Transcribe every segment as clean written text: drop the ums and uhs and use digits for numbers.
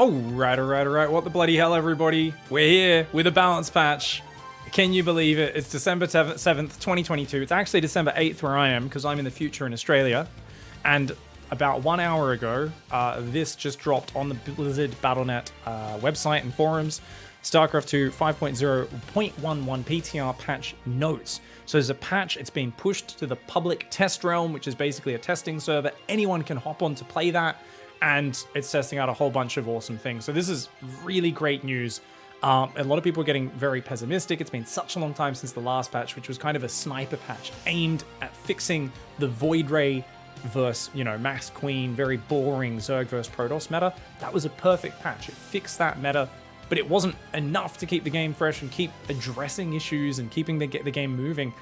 Alright. What the bloody hell, everybody? We're here with a balance patch. Can you believe it? It's December 7th, 2022. It's actually December 8th where I am because I'm in the future in Australia. And about 1 hour ago, this just dropped on the Blizzard Battle.net website and forums. StarCraft 2 5.0.11 PTR patch notes. So there's a patch, it's been pushed to the public test realm, which is basically a testing server. Anyone can hop on to play that. And it's testing out a whole bunch of awesome things. So this is really great news. A lot of people are getting very pessimistic. It's been such a long time since the last patch, which was kind of a sniper patch aimed at fixing the Void Ray versus, Max Queen, very boring Zerg versus Protoss meta. That was a perfect patch. It fixed that meta, but it wasn't enough to keep the game fresh and keep addressing issues and keeping the game moving.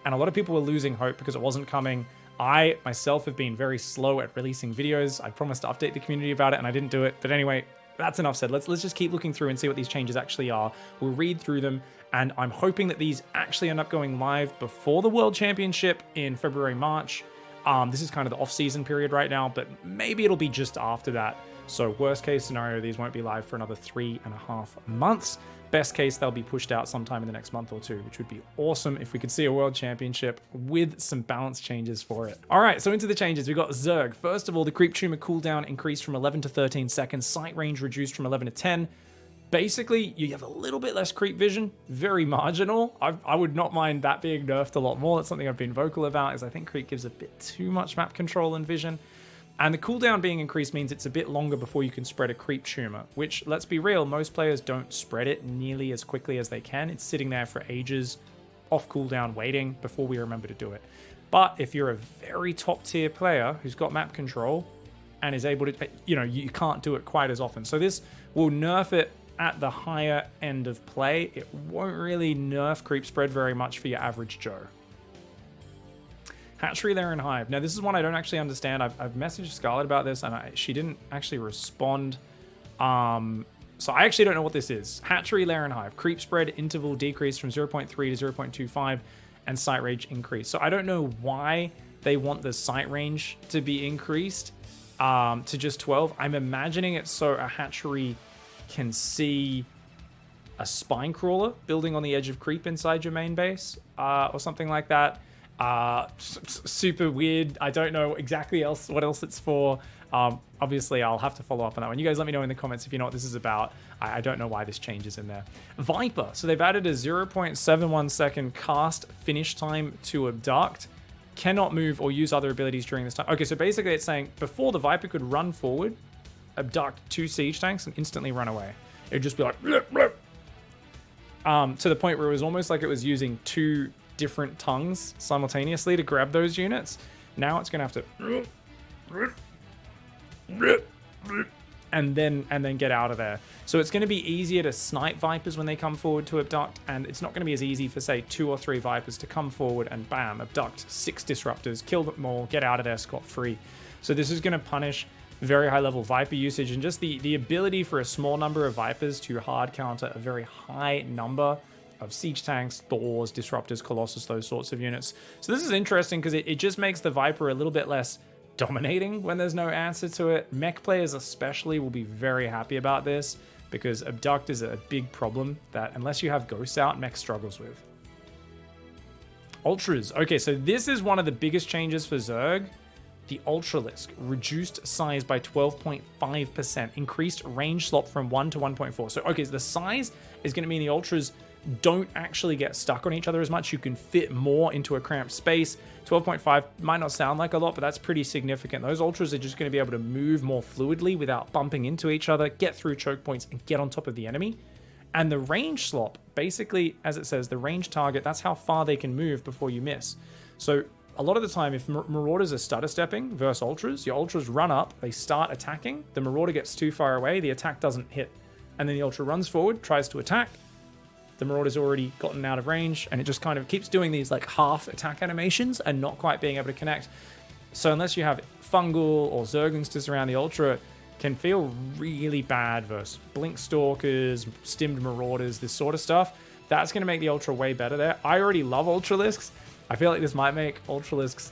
And a lot of people were losing hope because it wasn't coming. I, myself, have been very slow at releasing videos. I promised to update the community about it, and I didn't do it. But anyway, that's enough said. Let's just keep looking through and see what these changes actually are. We'll read through them, and I'm hoping that these actually end up going live before the World Championship in February, March. This is kind of the off-season period right now, but maybe it'll be just after that. So worst case scenario, these won't be live for another 3.5 months. Best case, they'll be pushed out sometime in the next month or two, which would be awesome if we could see a world championship with some balance changes for it. All right, so into the changes, we've got Zerg. First of all, the creep tumor cooldown increased from 11 to 13 seconds, sight range reduced from 11 to 10. Basically, you have a little bit less creep vision, very marginal. I would not mind that being nerfed a lot more. That's something I've been vocal about, is I think creep gives a bit too much map control and vision. And the cooldown being increased means it's a bit longer before you can spread a creep tumor, which, let's be real, most players don't spread it nearly as quickly as they can. It's sitting there for ages, off cooldown, waiting before we remember to do it. But if you're a very top tier player who's got map control and is able to, you can't do it quite as often. So this will nerf it at the higher end of play. It won't really nerf creep spread very much for your average Joe. Hatchery Lair and Hive. Now, this is one I don't actually understand. I've messaged Scarlett about this, and she didn't actually respond. So I actually don't know what this is. Hatchery Lair and Hive. Creep spread interval decreased from 0.3 to 0.25, and sight range increased. So I don't know why they want the sight range to be increased to just 12. I'm imagining it's so a hatchery can see a spine crawler building on the edge of creep inside your main base, or something like that. Super weird. I don't know exactly what else it's for. Obviously, I'll have to follow up on that one. You guys let me know in the comments if you know what this is about. I don't know why this change is in there. Viper. So they've added a 0.71 second cast finish time to abduct. Cannot move or use other abilities during this time. Okay, so basically it's saying before the Viper could run forward, abduct 2 siege tanks, and instantly run away. It would just be like, blip, blip. To the point where it was almost like it was using 2 different tongues simultaneously to grab those units. Now it's gonna have to and then get out of there. So it's going to be easier to snipe Vipers when they come forward to abduct, and it's not going to be as easy for, say, 2 or 3 Vipers to come forward and bam, abduct 6 disruptors, kill them all, get out of there scot-free. So this is going to punish very high level Viper usage, and just the ability for a small number of Vipers to hard counter a very high number of siege tanks, Thors, disruptors, Colossus, those sorts of units. So this is interesting because it just makes the Viper a little bit less dominating when there's no answer to it. Mech players especially will be very happy about this because abduct is a big problem that unless you have ghosts out, mech struggles with. Ultras. Okay, so this is one of the biggest changes for Zerg. The Ultralisk, reduced size by 12.5%, increased range slot from 1 to 1.4. So, okay, so the size is going to mean the Ultras don't actually get stuck on each other as much. You can fit more into a cramped space. 12.5 might not sound like a lot, but that's pretty significant. Those Ultras are just going to be able to move more fluidly without bumping into each other, get through choke points, and get on top of the enemy. And the range slop, basically, as it says, the range target, that's how far they can move before you miss. So a lot of the time, if Marauders are stutter stepping versus Ultras, your Ultras run up, they start attacking, the Marauder gets too far away, the attack doesn't hit. And then the Ultra runs forward, tries to attack, the Marauder's already gotten out of range, and it just kind of keeps doing these like half attack animations and not quite being able to connect. So unless you have Fungal or Zerglings to surround the Ultra, can feel really bad versus Blink Stalkers, Stimmed Marauders, this sort of stuff. That's going to make the Ultra way better there. I already love Ultralisks. I feel like this might make Ultralisks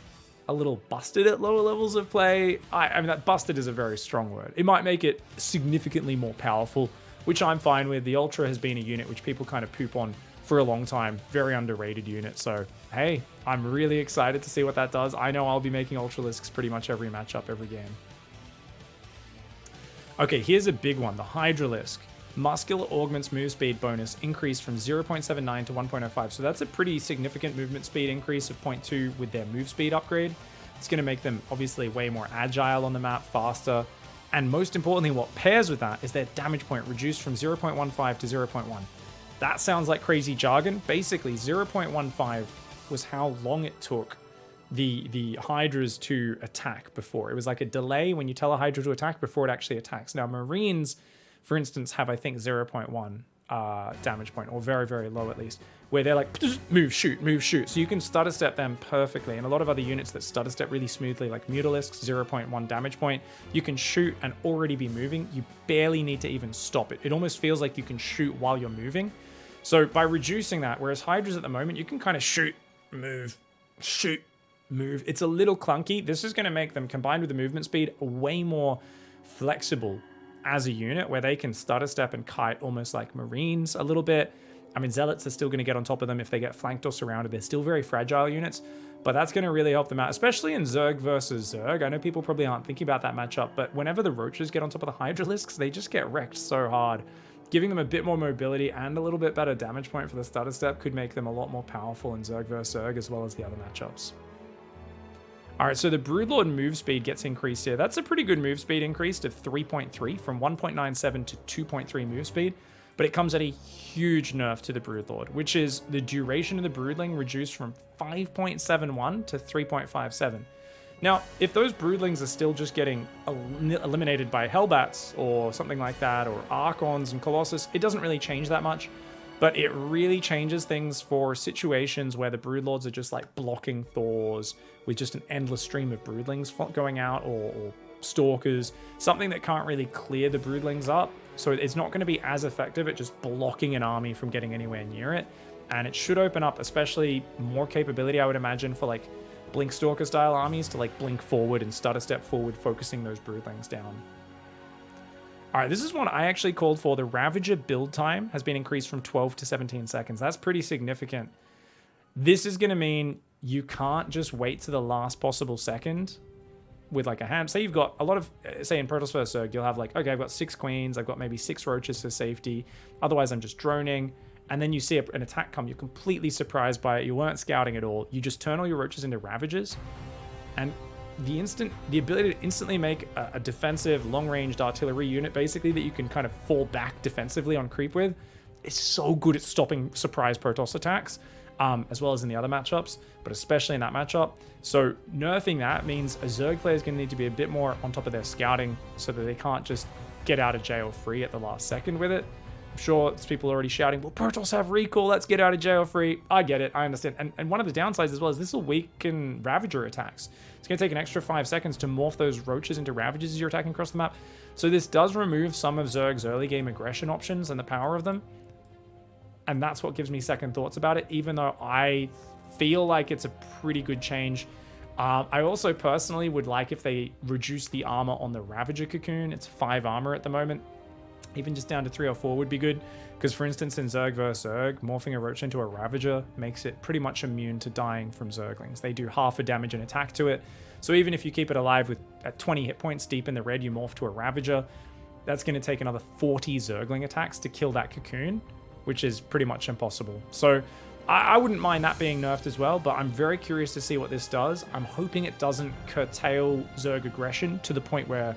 a little busted at lower levels of play. I mean, that busted is a very strong word. It might make it significantly more powerful, which I'm fine with. The Ultra has been a unit which people kind of poop on for a long time. Very underrated unit. So, hey, I'm really excited to see what that does. I know I'll be making Ultralisks pretty much every matchup, every game. Okay, here's a big one. The Hydralisk. Muscular augments move speed bonus increased from 0.79 to 1.05. So that's a pretty significant movement speed increase of 0.2 with their move speed upgrade. It's going to make them obviously way more agile on the map, faster. And most importantly, what pairs with that is their damage point reduced from 0.15 to 0.1. That sounds like crazy jargon. Basically, 0.15 was how long it took the Hydras to attack before. It was like a delay when you tell a Hydra to attack before it actually attacks. Now, Marines, for instance, have, I think, 0.1 damage point, or very, very low at least, where they're like, move, shoot, move, shoot. So you can stutter step them perfectly. And a lot of other units that stutter step really smoothly, like Mutalisks, 0.1 damage point, you can shoot and already be moving. You barely need to even stop it. It almost feels like you can shoot while you're moving. So by reducing that, whereas Hydras at the moment, you can kind of shoot, move, it's a little clunky. This is going to make them, combined with the movement speed, way more flexible as a unit, where they can stutter step and kite almost like Marines a little bit. I mean, Zealots are still going to get on top of them if they get flanked or surrounded. They're still very fragile units, but that's going to really help them out, especially in Zerg versus Zerg. I know people probably aren't thinking about that matchup, but whenever the Roaches get on top of the Hydralisks, they just get wrecked so hard. Giving them a bit more mobility and a little bit better damage point for the stutter step could make them a lot more powerful in Zerg versus Zerg, as well as the other matchups. All right, so the Broodlord move speed gets increased here. That's a pretty good move speed increase to 3.3 from 1.97 to 2.3 move speed, but it comes at a huge nerf to the Broodlord, which is the duration of the Broodling reduced from 5.71 to 3.57. Now, if those Broodlings are still just getting eliminated by Hellbats or something like that, or Archons and Colossus, it doesn't really change that much. But it really changes things for situations where the Broodlords are just like blocking Thors with just an endless stream of Broodlings going out, or Stalkers, something that can't really clear the Broodlings up. So it's not going to be as effective at just blocking an army from getting anywhere near it. And it should open up especially more capability, I would imagine, for like Blink Stalker style armies to like blink forward and stutter step forward, focusing those Broodlings down. All right, this is one I actually called for. The Ravager build time has been increased from 12 to 17 seconds. That's pretty significant. This is going to mean you can't just wait to the last possible second with like a hand. Say you've got a lot of, say in Protoss vs. Zerg, you'll have like, okay, I've got 6 Queens, I've got maybe 6 Roaches for safety. Otherwise, I'm just droning. And then you see an attack come, you're completely surprised by it. You weren't scouting at all. You just turn all your Roaches into Ravagers, and the ability to instantly make a defensive long-ranged artillery unit, basically, that you can kind of fall back defensively on creep with, is so good at stopping surprise Protoss attacks, as well as in the other matchups, but especially in that matchup. So nerfing that means a Zerg player is going to need to be a bit more on top of their scouting, so that they can't just get out of jail free at the last second with it. I'm sure there's people already shouting, well, Protoss have recall, let's get out of jail free. I get it, I understand. And one of the downsides as well is this will weaken Ravager attacks. It's going to take an extra 5 seconds to morph those Roaches into Ravagers as you're attacking across the map. So this does remove some of Zerg's early game aggression options and the power of them. And that's what gives me second thoughts about it, even though I feel like it's a pretty good change. I also personally would like if they reduce the armor on the Ravager Cocoon. It's 5 armor at the moment. Even just down to 3 or 4 would be good. Because for instance, in Zerg vs. Zerg, morphing a Roach into a Ravager makes it pretty much immune to dying from Zerglings. They do half a damage and attack to it. So even if you keep it alive with at 20 hit points deep in the red, you morph to a Ravager, that's going to take another 40 Zergling attacks to kill that Cocoon, which is pretty much impossible. So I wouldn't mind that being nerfed as well, but I'm very curious to see what this does. I'm hoping it doesn't curtail Zerg aggression to the point where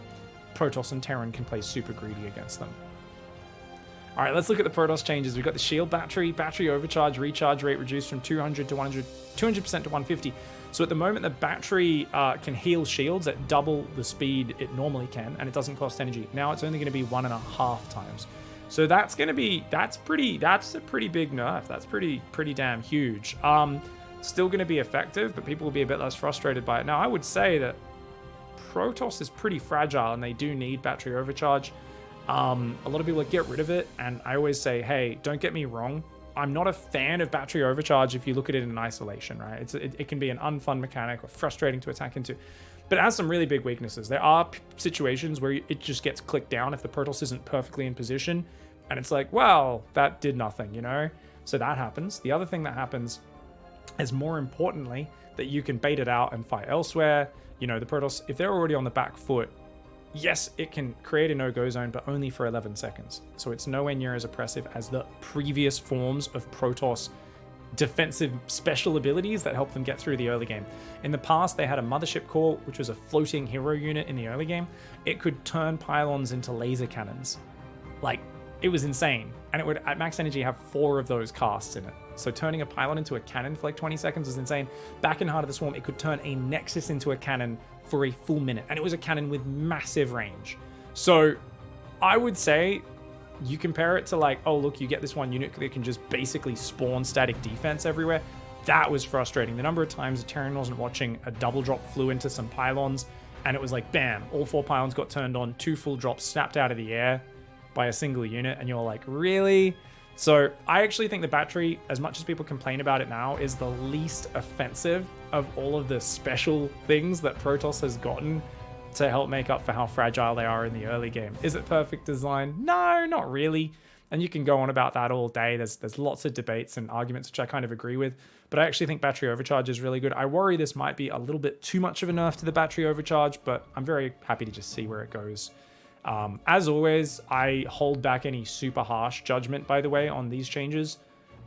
Protoss and Terran can play super greedy against them. All right, let's look at the Protoss changes. We've got the shield battery overcharge, recharge rate reduced from 200% to 150. So at the moment, the battery can heal shields at double the speed it normally can, and it doesn't cost energy. Now it's only going to be 1.5 times. So that's a pretty big nerf. That's pretty damn huge. Still going to be effective, but people will be a bit less frustrated by it. Now, I would say that Protoss is pretty fragile, and they do need battery overcharge. A lot of people like, get rid of it, and I always say, hey, don't get me wrong. I'm not a fan of battery overcharge if you look at it in isolation, right? It can be an unfun mechanic or frustrating to attack into. But it has some really big weaknesses. There are situations where it just gets clicked down if the Protoss isn't perfectly in position. And it's like, well, that did nothing, you know? So that happens. The other thing that happens is, more importantly, that you can bait it out and fight elsewhere. You know, the Protoss, if they're already on the back foot, yes, it can create a no-go zone, but only for 11 seconds. So it's nowhere near as oppressive as the previous forms of Protoss defensive special abilities that help them get through the early game. In the past, they had a Mothership Core, which was a floating hero unit in the early game. It could turn pylons into laser cannons. Like, it was insane. And it would, at max energy, have 4 of those casts in it. So turning a pylon into a cannon for like 20 seconds was insane. Back in Heart of the Swarm, it could turn a Nexus into a cannon for a full minute. And it was a cannon with massive range. So I would say you compare it to like, oh, look, you get this one unit that can just basically spawn static defense everywhere. That was frustrating. The number of times a Terran wasn't watching, a double drop flew into some pylons, and it was like, bam, all 4 pylons got turned on, 2 full drops snapped out of the air by a single unit, and you're like, really? So I actually think the battery, as much as people complain about it now, is the least offensive of all of the special things that Protoss has gotten to help make up for how fragile they are in the early game. Is it perfect design? No, not really. And you can go on about that all day. There's lots of debates and arguments, which I kind of agree with. But I actually think battery overcharge is really good. I worry this might be a little bit too much of a nerf to the battery overcharge, but I'm very happy to just see where it goes. As always, I hold back any super harsh judgment, by the way, on these changes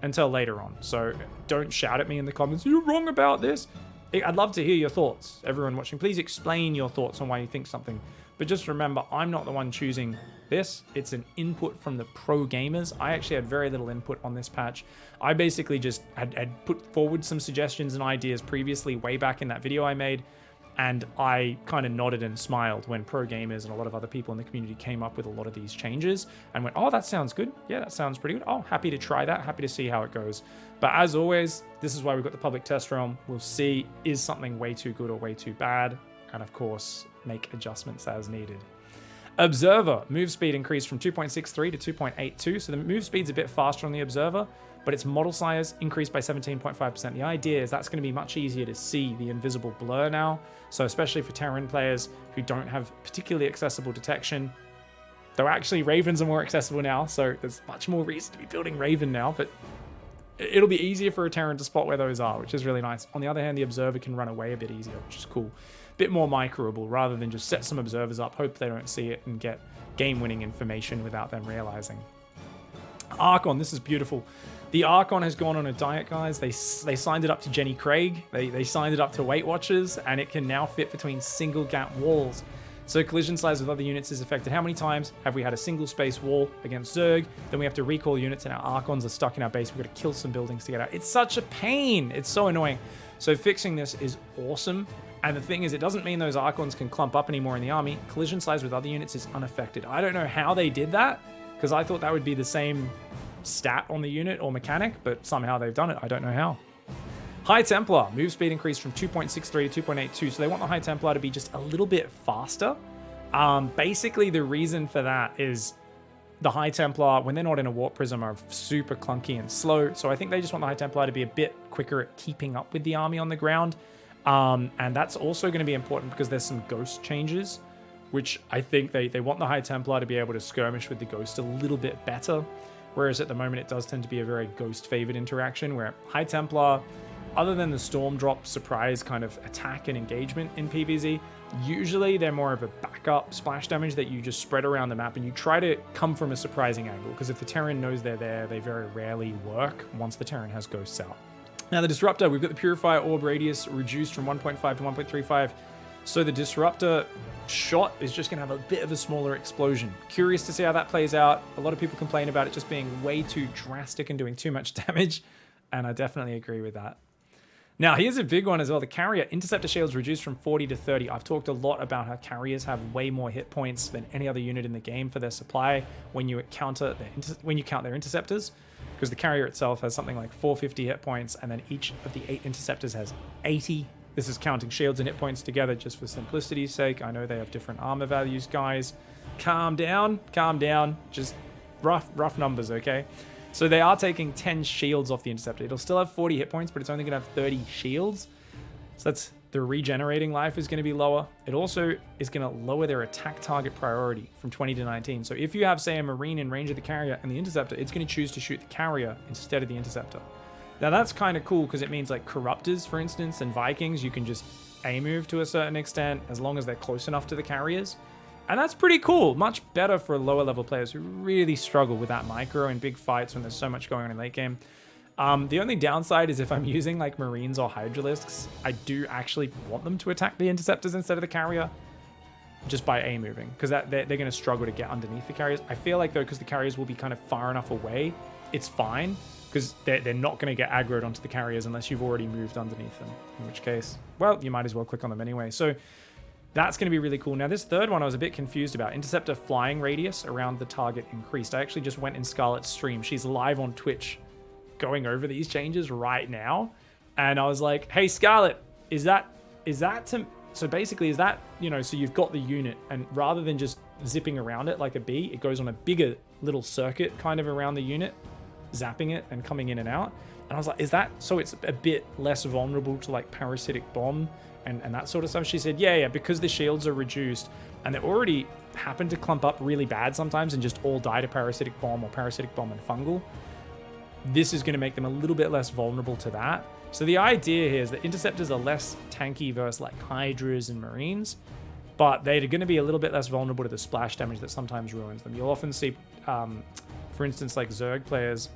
until later on. So don't shout at me in the comments, you're wrong about this. I'd love to hear your thoughts. Everyone watching, please explain your thoughts on why you think something. But just remember, I'm not the one choosing this. It's an input from the pro gamers. I actually had very little input on this patch. I basically just had put forward some suggestions and ideas previously way back in that video I made. And I kind of nodded and smiled when pro gamers and a lot of other people in the community came up with a lot of these changes and went, oh, that sounds good. Yeah, that sounds pretty good. Oh, happy to try that. Happy to see how it goes. But as always, this is why we've got the public test realm. We'll see, is something way too good or way too bad? And of course, make adjustments as needed. Observer, move speed increased from 2.63 to 2.82. So the move speed's a bit faster on the Observer, but its model size increased by 17.5%. The idea is that's going to be much easier to see the invisible blur now. So especially for Terran players who don't have particularly accessible detection, though actually Ravens are more accessible now, so there's much more reason to be building Raven now, but it'll be easier for a Terran to spot where those are, which is really nice. On the other hand, the Observer can run away a bit easier, which is cool. Bit more microable rather than just set some observers up, hope they don't see it, and get game-winning information without them realizing. Archon, this is beautiful. The Archon has gone on a diet, guys. They signed it up to Jenny Craig. They signed it up to Weight Watchers, and it can now fit between single gap walls. So collision size with other units is affected. How many times have we had a single space wall against Zerg? Then we have to recall units and our Archons are stuck in our base. We've got to kill some buildings to get out. It's such a pain. It's so annoying. So fixing this is awesome. And the thing is, it doesn't mean those Archons can clump up anymore in the army. Collision size with other units is unaffected. I don't know how they did that, because I thought that would be the same stat on the unit or mechanic, but somehow they've done it. I don't know how. High Templar, move speed increased from 2.63 to 2.82, so they want the High Templar to be just a little bit faster. Basically, the reason for that is the High Templar, when they're not in a Warp Prism, are super clunky and slow, so I think they just want the High Templar to be a bit quicker at keeping up with the army on the ground. And that's also going to be important because there's some ghost changes, which I think they want the High Templar to be able to skirmish with the ghost a little bit better. Whereas at the moment, it does tend to be a very ghost-favored interaction where High Templar, other than the Storm Drop surprise kind of attack and engagement in PvZ, usually they're more of a backup splash damage that you just spread around the map and you try to come from a surprising angle, because if the Terran knows they're there, they very rarely work once the Terran has ghosts out. Now the Disruptor, we've got the Purifier Orb radius reduced from 1.5 to 1.35. So the Disruptor shot is just going to have a bit of a smaller explosion. Curious to see how that plays out. A lot of people complain about it just being way too drastic and doing too much damage, and I definitely agree with that. Now here's a big one as well. The Carrier Interceptor shields reduced from 40 to 30. I've talked a lot about how Carriers have way more hit points than any other unit in the game for their supply when you count their interceptors, because the Carrier itself has something like 450 hit points, and then each of the 8 interceptors has 80. This is counting shields and hit points together just for simplicity's sake. I know they have different armor values, guys. Calm down, calm down. Just rough numbers, okay? So they are taking 10 shields off the Interceptor. It'll still have 40 hit points, but it's only going to have 30 shields. So that's the regenerating life is going to be lower. It also is going to lower their attack target priority from 20 to 19. So if you have, say, a Marine in range of the carrier and the Interceptor, it's going to choose to shoot the carrier instead of the Interceptor. Now that's kind of cool because it means like Corruptors, for instance, and Vikings, you can just A-move to a certain extent as long as they're close enough to the carriers. And that's pretty cool. Much better for lower level players who really struggle with that micro in big fights when there's so much going on in late game. The only downside is if I'm using like Marines or Hydralisks, I do actually want them to attack the Interceptors instead of the carrier just by A-moving, because they're going to struggle to get underneath the carriers. I feel like though, because the carriers will be kind of far enough away, it's fine, because they're not going to get aggroed onto the carriers unless you've already moved underneath them, in which case, well, you might as well click on them anyway. So that's going to be really cool. Now, this third one I was a bit confused about. Interceptor flying radius around the target increased. I actually just went in Scarlett's stream. She's live on Twitch going over these changes right now. And I was like, hey, Scarlett, is that so basically, is that, you know, so you've got the unit and rather than just zipping around it like a bee, it goes on a bigger little circuit kind of around the unit, zapping it and coming in and out. And I was like, is that so it's a bit less vulnerable to like parasitic bomb and that sort of stuff? She said, yeah, because the shields are reduced and they already happen to clump up really bad sometimes and just all die to parasitic bomb or parasitic bomb and fungal. This is going to make them a little bit less vulnerable to that. So the idea here is that Interceptors are less tanky versus like Hydras and Marines, but they're going to be a little bit less vulnerable to the splash damage that sometimes ruins them. You'll often see, for instance, like Zerg players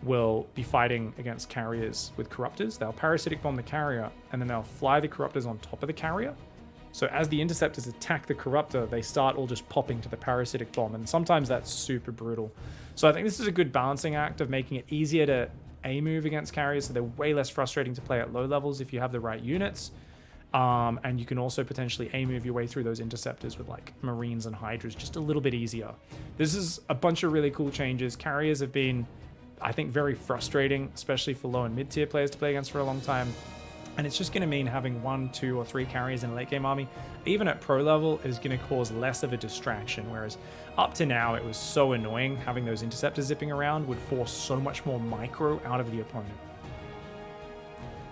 will be fighting against carriers with Corruptors. They'll parasitic bomb the carrier, and then they'll fly the Corruptors on top of the carrier. So as the Interceptors attack the Corruptor, they start all just popping to the parasitic bomb, and sometimes that's super brutal. So I think this is a good balancing act of making it easier to A-move against carriers, so they're way less frustrating to play at low levels if you have the right units. And you can also potentially A-move your way through those Interceptors with like Marines and Hydras just a little bit easier. This is a bunch of really cool changes. Carriers have been, I think, very frustrating, especially for low and mid-tier players to play against for a long time. And it's just going to mean having 1, 2, or 3 carriers in a late game army, even at pro level, is going to cause less of a distraction. Whereas up to now, it was so annoying having those Interceptors zipping around would force so much more micro out of the opponent.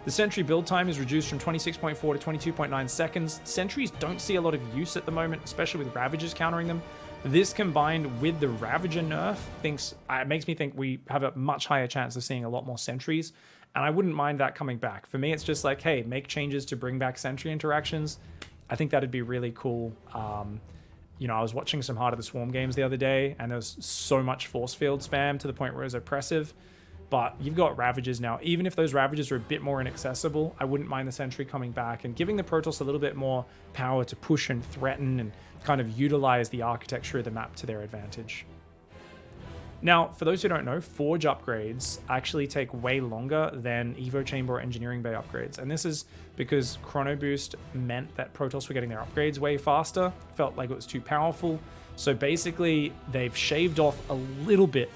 The Sentry build time is reduced from 26.4 to 22.9 seconds. Sentries don't see a lot of use at the moment, especially with Ravagers countering them. This combined with the Ravager nerf makes me think we have a much higher chance of seeing a lot more Sentries. And I wouldn't mind that coming back. For me, it's just like, hey, make changes to bring back Sentry interactions. I think that'd be really cool. You know, I was watching some Heart of the Swarm games the other day, and there was so much force field spam to the point where it was oppressive. But you've got Ravagers now. Even if those Ravagers are a bit more inaccessible, I wouldn't mind the Sentry coming back and giving the Protoss a little bit more power to push and threaten and kind of utilize the architecture of the map to their advantage. Now, for those who don't know, Forge upgrades actually take way longer than Evo Chamber or Engineering Bay upgrades. And this is because Chrono Boost meant that Protoss were getting their upgrades way faster. Felt like it was too powerful. So basically, they've shaved off a little bit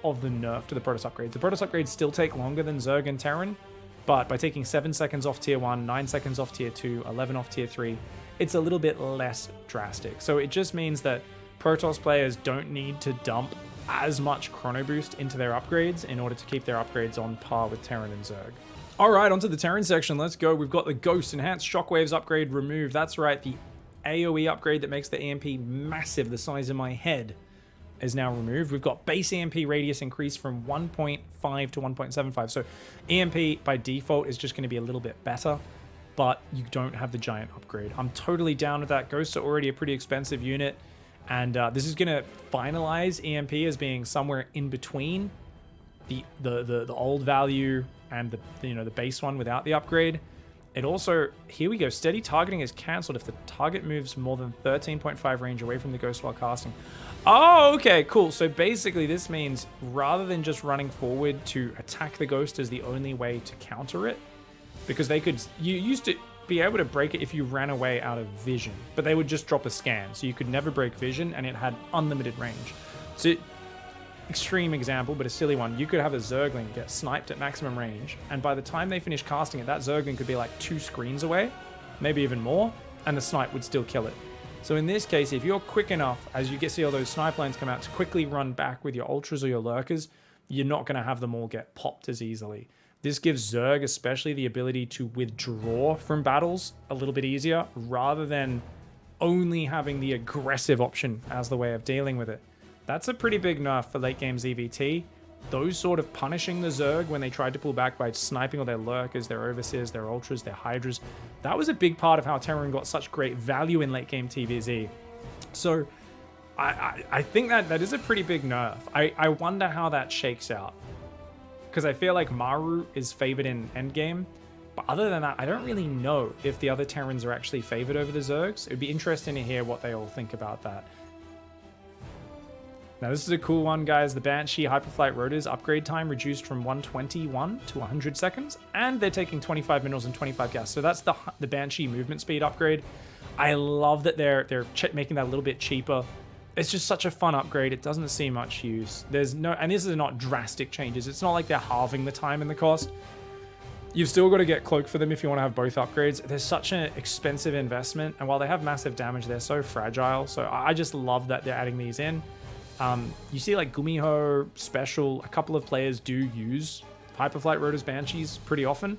of the nerf to the Protoss upgrades. The Protoss upgrades still take longer than Zerg and Terran, but by taking 7 seconds off tier 1, 9 seconds off tier 2, 11 off tier 3, it's a little bit less drastic. So it just means that Protoss players don't need to dump as much Chrono Boost into their upgrades in order to keep their upgrades on par with Terran and Zerg. All right, onto the Terran section. Let's go. We've got the Ghost Enhanced Shockwaves upgrade removed. That's right, the AoE upgrade that makes the EMP massive, the size of my head, is now removed. We've got base EMP radius increased from 1.5 to 1.75. So EMP by default is just going to be a little bit better, but you don't have the giant upgrade. I'm totally down with that. Ghosts are already a pretty expensive unit. And this is going to finalize EMP as being somewhere in between the old value and the base one without the upgrade. It also, here we go, steady targeting is cancelled if the target moves more than 13.5 range away from the ghost while casting. Oh, okay, cool. So basically this means rather than just running forward to attack the ghost as the only way to counter it, because you used to be able to break it if you ran away out of vision, but they would just drop a scan, so you could never break vision and it had unlimited range. So extreme example, but a silly one, you could have a Zergling get sniped at maximum range, and by the time they finish casting it, that Zergling could be like 2 screens away, maybe even more, and the snipe would still kill it. So in this case, if you're quick enough, as you see all those snipe lines come out, to quickly run back with your ultras or your lurkers, you're not going to have them all get popped as easily. This gives Zerg especially the ability to withdraw from battles a little bit easier, rather than only having the aggressive option as the way of dealing with it. That's a pretty big nerf for late game ZVT. Those sort of punishing the Zerg when they tried to pull back by sniping all their lurkers, their overseers, their ultras, their hydras, that was a big part of how Terran got such great value in late game TVZ. So I think that is a pretty big nerf. I wonder how that shakes out, because I feel like Maru is favored in endgame, but other than that, I don't really know if the other Terrans are actually favored over the Zergs. It would be interesting to hear what they all think about that. Now, this is a cool one, guys. The Banshee Hyperflight Rotors upgrade time reduced from 121 to 100 seconds, and they're taking 25 minerals and 25 gas. So that's the Banshee movement speed upgrade. I love that they're making that a little bit cheaper. It's just such a fun upgrade. It doesn't see much use. There's no, and this is not drastic changes. It's not like they're halving the time and the cost. You've still got to get Cloak for them if you want to have both upgrades. They're such an expensive investment, and while they have massive damage, they're so fragile. So I just love that they're adding these in. You see like Gumiho, Special, a couple of players do use Hyperflight Rotors Banshees pretty often,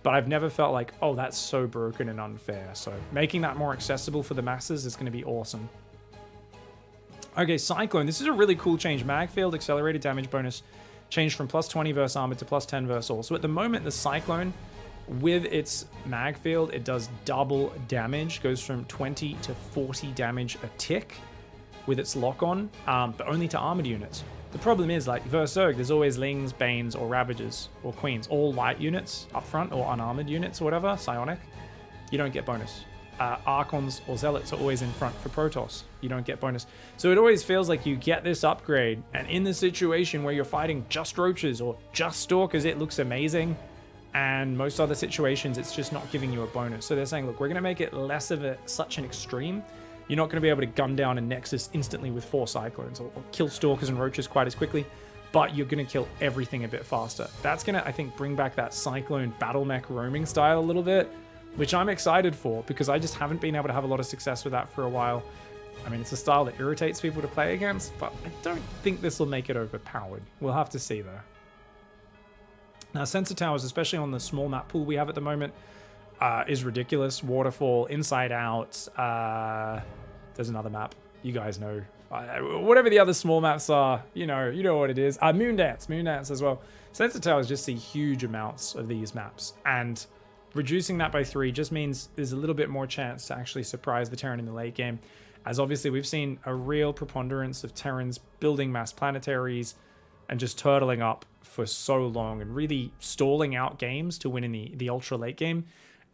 but I've never felt like, oh, that's so broken and unfair. So making that more accessible for the masses is going to be awesome. Okay, Cyclone. This is a really cool change. Mag field accelerated damage bonus changed from +20 versus armored to +10 versus all. So at the moment, the Cyclone, with its mag field, it does double damage, goes from 20 to 40 damage a tick with its lock-on, but only to armored units. The problem is, like, versus Zerg, there's always Lings, Banes, or Ravagers, or Queens, all light units up front, or unarmored units, or whatever, Psionic. You don't get bonus. Archons or Zealots are always in front for Protoss. You don't get bonus. So it always feels like you get this upgrade, and in the situation where you're fighting just Roaches or just Stalkers, it looks amazing, and most other situations, it's just not giving you a bonus. So they're saying, look, we're going to make it less of such an extreme. You're not going to be able to gun down a Nexus instantly with 4 Cyclones, or kill Stalkers and Roaches quite as quickly, but you're going to kill everything a bit faster. That's going to, I think, bring back that Cyclone battle mech roaming style a little bit, which I'm excited for, because I just haven't been able to have a lot of success with that for a while. I mean, it's a style that irritates people to play against, but I don't think this will make it overpowered. We'll have to see, though. Now, Sensor Towers, especially on the small map pool we have at the moment, is ridiculous. Waterfall, Inside Out, there's another map. You guys know. Whatever the other small maps are, you know what it is. Moondance as well. Sensor Towers just see huge amounts of these maps, and reducing that by 3 just means there's a little bit more chance to actually surprise the Terran in the late game, as obviously we've seen a real preponderance of Terrans building mass planetaries and just turtling up for so long and really stalling out games to win in the ultra late game.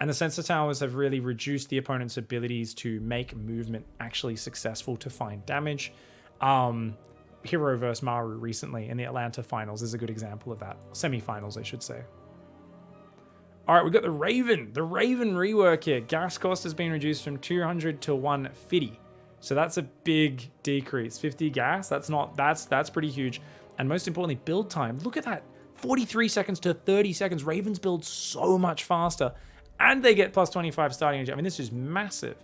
And the Sensor Towers have really reduced the opponent's abilities to make movement actually successful to find damage. Hero vs. Maru recently in the Atlanta finals is a good example of that. Semi-finals, I should say. All right, we've got the Raven. The Raven rework here. Gas cost has been reduced from 200 to 150. So that's a big decrease. 50 gas, that's pretty huge. And most importantly, build time. Look at that. 43 seconds to 30 seconds. Ravens build so much faster. And they get +25 starting energy. I mean, this is massive.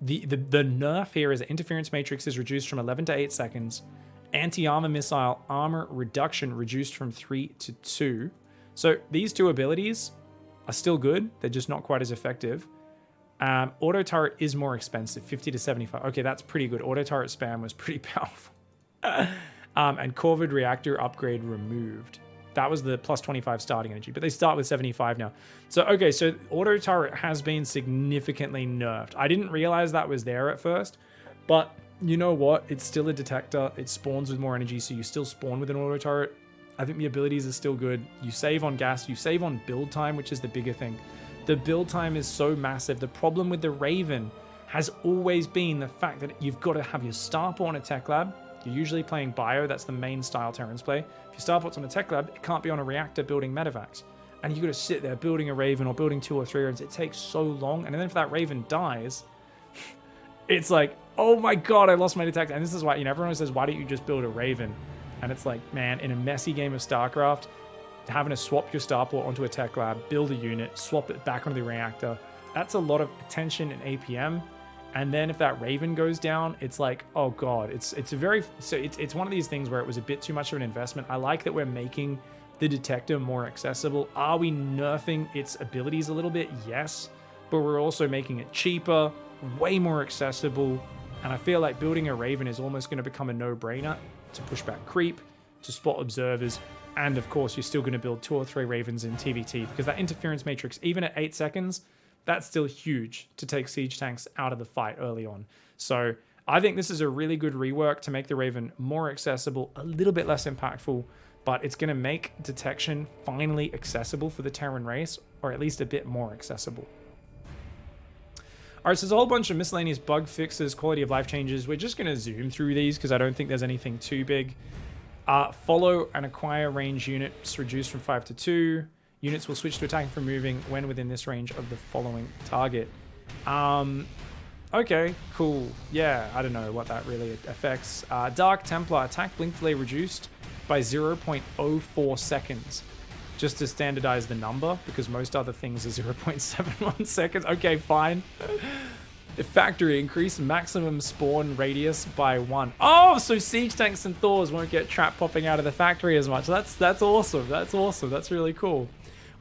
The nerf here is that interference matrix is reduced from 11 to 8 seconds. Anti-armor missile armor reduction reduced from 3 to 2. So these two abilities are still good. They're just not quite as effective. Auto turret is more expensive, 50 to 75. Okay, that's pretty good. Auto turret spam was pretty powerful. And Corvid reactor upgrade removed. That was the +25 starting energy, but they start with 75 now. So, okay, so auto turret has been significantly nerfed. I didn't realize that was there at first, but you know what? It's still a detector. It spawns with more energy, so you still spawn with an auto turret. I think the abilities are still good. You save on gas, you save on build time, which is the bigger thing. The build time is so massive. The problem with the Raven has always been the fact that you've got to have your starport on a tech lab. You're usually playing bio, that's the main style Terrans play. If your starport's on a tech lab, it can't be on a reactor building medevacs. And you got to sit there building a Raven or building 2 or 3 Ravens. It takes so long. And then if that Raven dies, it's like, oh my god, I lost my detector. And this is why, everyone says, why don't you just build a Raven? And it's like, man, in a messy game of StarCraft, having to swap your starport onto a tech lab, build a unit, swap it back onto the reactor, that's a lot of attention and APM. And then if that Raven goes down, it's like, oh god, it's one of these things where it was a bit too much of an investment. I like that we're making the detector more accessible. Are we nerfing its abilities a little bit? Yes, but we're also making it cheaper, way more accessible, and I feel like building a Raven is almost going to become a no-brainer to push back creep, to spot observers, and of course you're still going to build 2 or 3 Ravens in TVT, because that interference matrix, even at 8 seconds, that's still huge to take siege tanks out of the fight early on. So I think this is a really good rework to make the Raven more accessible, a little bit less impactful, but it's going to make detection finally accessible for the Terran race, or at least a bit more accessible. All right, so there's a whole bunch of miscellaneous bug fixes, quality of life changes. We're just going to zoom through these because I don't think there's anything too big. Follow and acquire range units reduced from 5 to 2. Units will switch to attacking from moving when within this range of the following target. Okay, cool. Yeah, I don't know what that really affects. Dark Templar, attack blink delay reduced by 0.04 seconds. Just to standardize the number, because most other things are 0.71 seconds. Okay, fine. The factory, increase maximum spawn radius by 1. Oh, so siege tanks and Thors won't get trap popping out of the factory as much. That's awesome. That's awesome. That's really cool.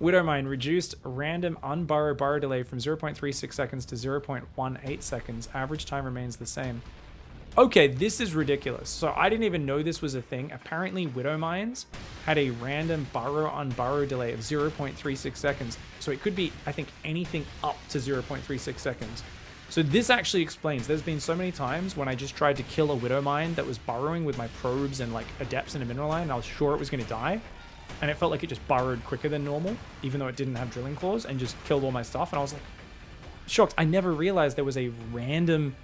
Widowmine, reduced random unburrow burrow delay from 0.36 seconds to 0.18 seconds. Average time remains the same. Okay, this is ridiculous. So I didn't even know this was a thing. Apparently Widowmines had a random burrow unburrow delay of 0.36 seconds. So it could be, I think, anything up to 0.36 seconds. So this actually explains. There's been so many times when I just tried to kill a Widowmine that was burrowing with my probes and like adepts in a mineral line, and I was sure it was going to die. And it felt like it just burrowed quicker than normal, even though it didn't have drilling claws, and just killed all my stuff. And I was like, shocked. I never realized there was a random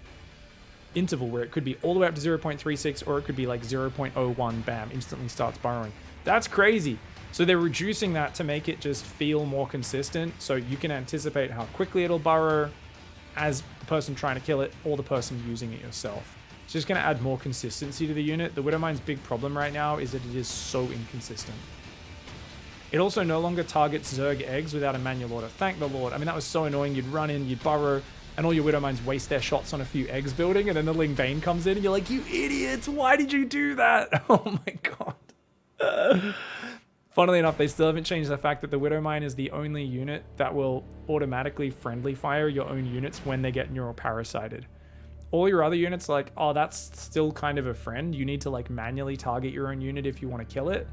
interval where it could be all the way up to 0.36, or it could be like 0.01, bam, instantly starts burrowing. That's crazy. So they're reducing that to make it just feel more consistent, so you can anticipate how quickly it'll burrow as the person trying to kill it or the person using it yourself. It's just going to add more consistency to the unit. The Widowmine's big problem right now is that it is so inconsistent. It also no longer targets Zerg eggs without a manual order. Thank the Lord. I mean, that was so annoying. You'd run in, you'd burrow, and all your Widowmines waste their shots on a few eggs building, and then the Ling Bane comes in, and you're like, you idiots, why did you do that? Oh my god. Funnily enough, they still haven't changed the fact that the Widowmine is the only unit that will automatically friendly fire your own units when they get neural parasited. All your other units are like, oh, that's still kind of a friend. You need to like manually target your own unit if you want to kill it.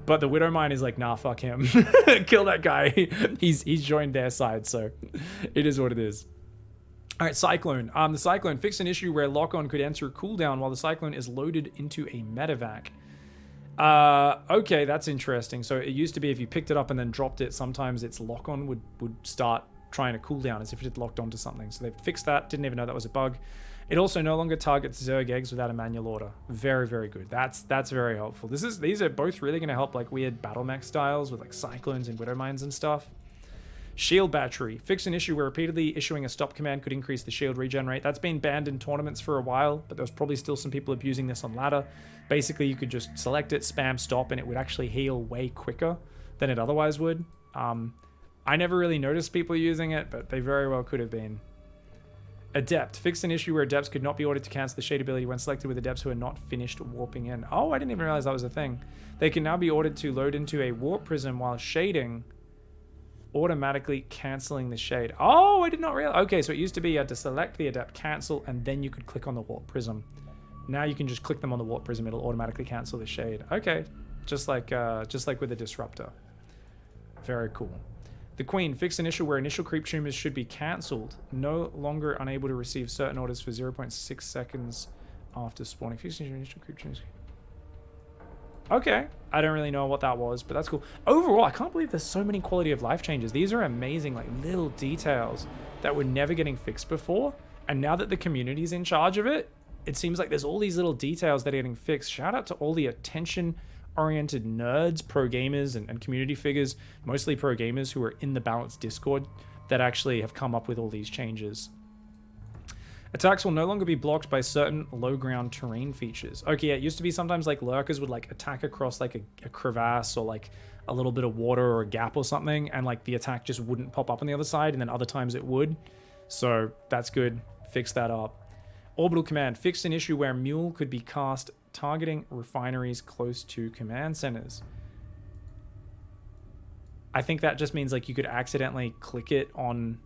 But the Widowmine is like, nah, fuck him. Kill that guy. He's joined their side, so it is what it is. All right, Cyclone. The Cyclone fixed an issue where lock-on could enter a cooldown while the Cyclone is loaded into a medevac. Okay, that's interesting. So it used to be if you picked it up and then dropped it, sometimes its lock-on would start trying to cool down as if it had locked onto something. So they've fixed that. Didn't even know that was a bug. It also no longer targets Zerg eggs without a manual order. Very, very good. That's very helpful. These are both really going to help like weird battle mech styles with like Cyclones and Widowmines and stuff. Shield battery. Fix an issue where repeatedly issuing a stop command could increase the shield regen rate. That's been banned in tournaments for a while, but there's probably still some people abusing this on ladder. Basically, you could just select it, spam stop, and it would actually heal way quicker than it otherwise would. I never really noticed people using it, but they very well could have been. Adept. Fixed an issue where adepts could not be ordered to cancel the shade ability when selected with adepts who are not finished warping in. Oh, I didn't even realize that was a thing. They can now be ordered to load into a warp prism while shading, automatically cancelling the shade. Oh, I did not realize. Okay, so it used to be you had to select the adept, cancel, and then you could click on the warp prism. Now you can just click them on the warp prism. It'll automatically cancel the shade. Okay, just like with the disruptor. Very cool. The Queen, fixed an issue where initial creep tumors should be cancelled. No longer unable to receive certain orders for 0.6 seconds after spawning. Fixed initial creep tumors. Okay, I don't really know what that was, but that's cool. Overall, I can't believe there's so many quality of life changes. These are amazing, like little details that were never getting fixed before. And now that the community's in charge of it, it seems like there's all these little details that are getting fixed. Shout out to all the attention-oriented nerds, pro gamers, and community figures, mostly pro gamers who are in the Balance Discord that actually have come up with all these changes. Attacks will no longer be blocked by certain low ground terrain features. Okay, yeah, it used to be sometimes like lurkers would like attack across like a crevasse or like a little bit of water or a gap or something, and like the attack just wouldn't pop up on the other side, and then other times it would. So that's good. Fix that up. Orbital command. Fixed an issue where Mule could be cast targeting refineries close to command centers. I think that just means like you could accidentally click it on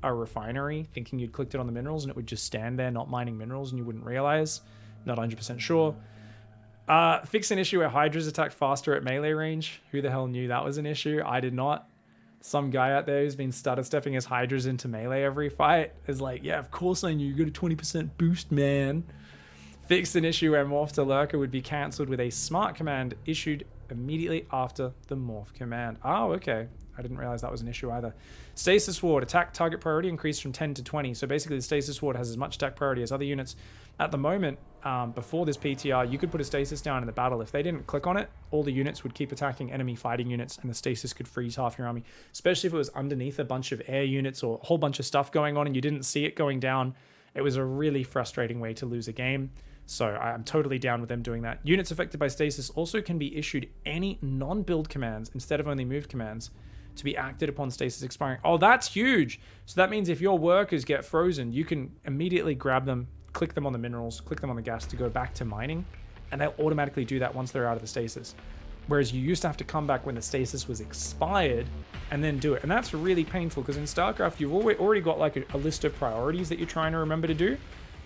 a refinery thinking you'd clicked it on the minerals and it would just stand there not mining minerals and you wouldn't realize. Not 100% sure. Fix an issue where Hydras attack faster at melee range. Who the hell knew that was an issue? I did not. Some guy out there who's been stutter stepping his Hydras into melee every fight is like, yeah, of course I knew. You got a 20% boost, man. Fix an issue where Morph to Lurker would be cancelled with a smart command issued immediately after the Morph command. Oh, okay. I didn't realize that was an issue either. Stasis Ward. Attack target priority increased from 10 to 20. So basically the Stasis Ward has as much attack priority as other units. At the moment, before this PTR, you could put a stasis down in the battle. If they didn't click on it, all the units would keep attacking enemy fighting units and the stasis could freeze half your army. Especially if it was underneath a bunch of air units or a whole bunch of stuff going on and you didn't see it going down. It was a really frustrating way to lose a game. So I'm totally down with them doing that. Units affected by stasis also can be issued any non-build commands instead of only moved commands to be acted upon stasis expiring. Oh, that's huge. So that means if your workers get frozen, you can immediately grab them, click them on the minerals, click them on the gas to go back to mining, and they'll automatically do that once they're out of the stasis. Whereas you used to have to come back when the stasis was expired and then do it. And that's really painful because in StarCraft, you've already got like a list of priorities that you're trying to remember to do.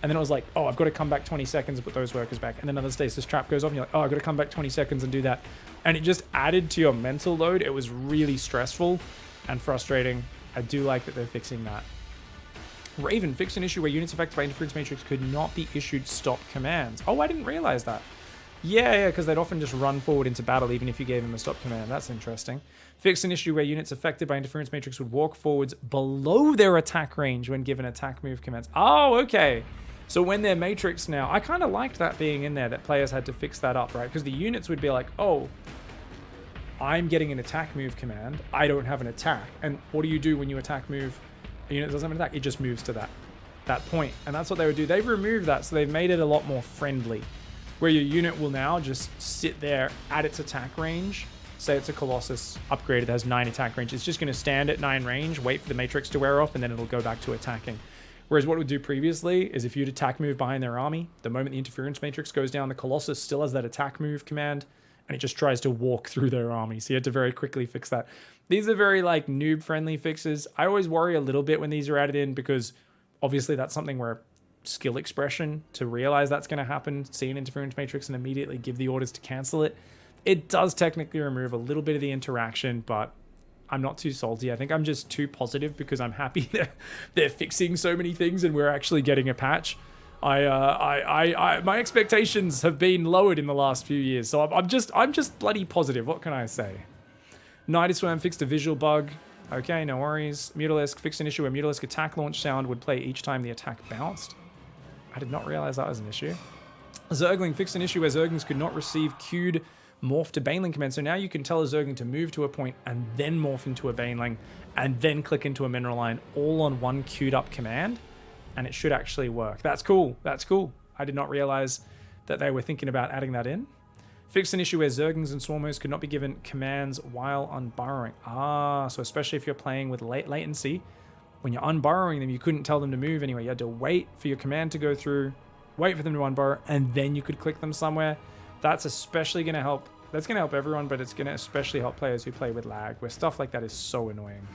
And then it was like, oh, I've got to come back 20 seconds and put those workers back. And then another stasis trap goes off and you're like, oh, I've got to come back 20 seconds and do that. And it just added to your mental load. It was really stressful and frustrating. I do like that they're fixing that. Raven fixed an issue where units affected by interference matrix could not be issued stop commands. Oh, I didn't realize that. Yeah, because they'd often just run forward into battle even if you gave them a stop command. That's interesting. Fixed an issue where units affected by interference matrix would walk forwards below their attack range when given attack move commands. Oh, okay. So when they're matrix now, I kind of liked that being in there, that players had to fix that up, right? Because the units would be like, oh, I'm getting an attack move command. I don't have an attack. And what do you do when you attack move? A unit doesn't have an attack. It just moves to that point. And that's what they would do. They've removed that, so they've made it a lot more friendly. Where your unit will now just sit there at its attack range. Say it's a Colossus upgraded that has 9 attack range. It's just going to stand at 9 range, wait for the matrix to wear off, and then it'll go back to attacking. Whereas what it would do previously is if you'd attack move behind their army, the moment the interference matrix goes down, the Colossus still has that attack move command, and it just tries to walk through their army. So you had to very quickly fix that. These are very like noob-friendly fixes. I always worry a little bit when these are added in because obviously that's something where skill expression to realize that's going to happen, see an interference matrix and immediately give the orders to cancel it. It does technically remove a little bit of the interaction, but I'm not too salty. I think I'm just too positive because I'm happy that they're fixing so many things and we're actually getting a patch. My expectations have been lowered in the last few years, so I'm just bloody positive. What can I say? Nidusworm fixed a visual bug. Okay, no worries. Mutalisk fixed an issue where Mutalisk attack launch sound would play each time the attack bounced. I did not realize that was an issue. Zergling fixed an issue where Zerglings could not receive queued morph to Baneling command. So now you can tell a Zergling to move to a point and then morph into a Baneling and then click into a mineral line all on one queued up command. And it should actually work. That's cool. That's cool. I did not realize that they were thinking about adding that in. Fixed an issue where Zerglings and Swarmers could not be given commands while unburrowing. Ah, so especially if you're playing with late latency, when you're unburrowing them, you couldn't tell them to move anyway. You had to wait for your command to go through, wait for them to unburrow, and then you could click them somewhere. That's especially going to help. That's going to help everyone, but it's going to especially help players who play with lag, where stuff like that is so annoying.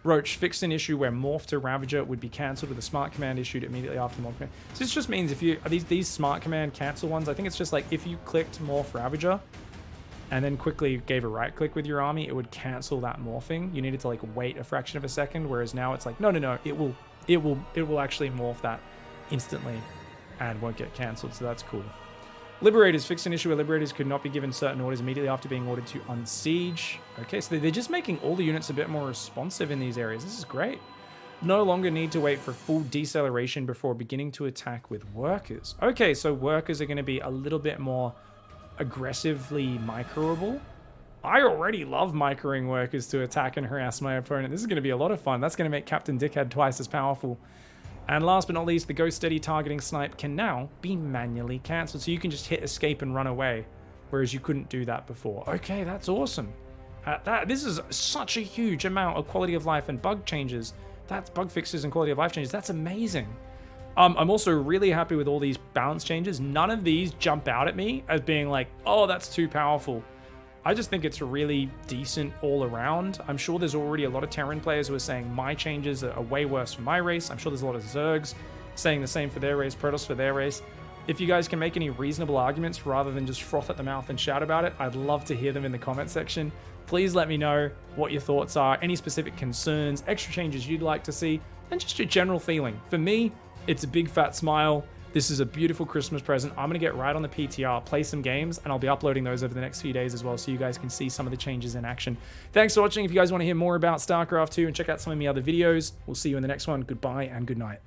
Roach fixed an issue where Morph to Ravager would be cancelled with a smart command issued immediately after Morph command. So this just means if you these smart command cancel ones, I think it's just like if you clicked Morph Ravager and then quickly gave a right click with your army, it would cancel that morphing. You needed to like wait a fraction of a second, whereas now it's like no, it will actually morph that instantly and won't get cancelled. So that's cool. Liberators fixed an issue where Liberators could not be given certain orders immediately after being ordered to unsiege. Okay, so they're just making all the units a bit more responsive in these areas. This is great. No longer need to wait for full deceleration before beginning to attack with workers. Okay, so workers are going to be a little bit more aggressively microable. I already love microing workers to attack and harass my opponent. This is going to be a lot of fun. That's going to make Captain Dickhead twice as powerful. And last but not least, the Ghost Steady targeting snipe can now be manually cancelled. So you can just hit escape and run away, whereas you couldn't do that before. Okay, that's awesome. This is such a huge amount of quality of life and bug changes That's bug fixes and quality of life changes. That's amazing. I'm also really happy with all these balance changes. None of these jump out at me as being like, oh, that's too powerful. I just think it's really decent all around. I'm sure there's already a lot of Terran players who are saying my changes are way worse for my race. I'm sure there's a lot of Zergs saying the same for their race, Protoss for their race. If you guys can make any reasonable arguments rather than just froth at the mouth and shout about it, I'd love to hear them in the comment section. Please let me know what your thoughts are, any specific concerns, extra changes you'd like to see, and just your general feeling. For me, it's a big fat smile. This is a beautiful Christmas present. I'm going to get right on the PTR, play some games, and I'll be uploading those over the next few days as well so you guys can see some of the changes in action. Thanks for watching. If you guys want to hear more about StarCraft 2 and check out some of my other videos, we'll see you in the next one. Goodbye and good night.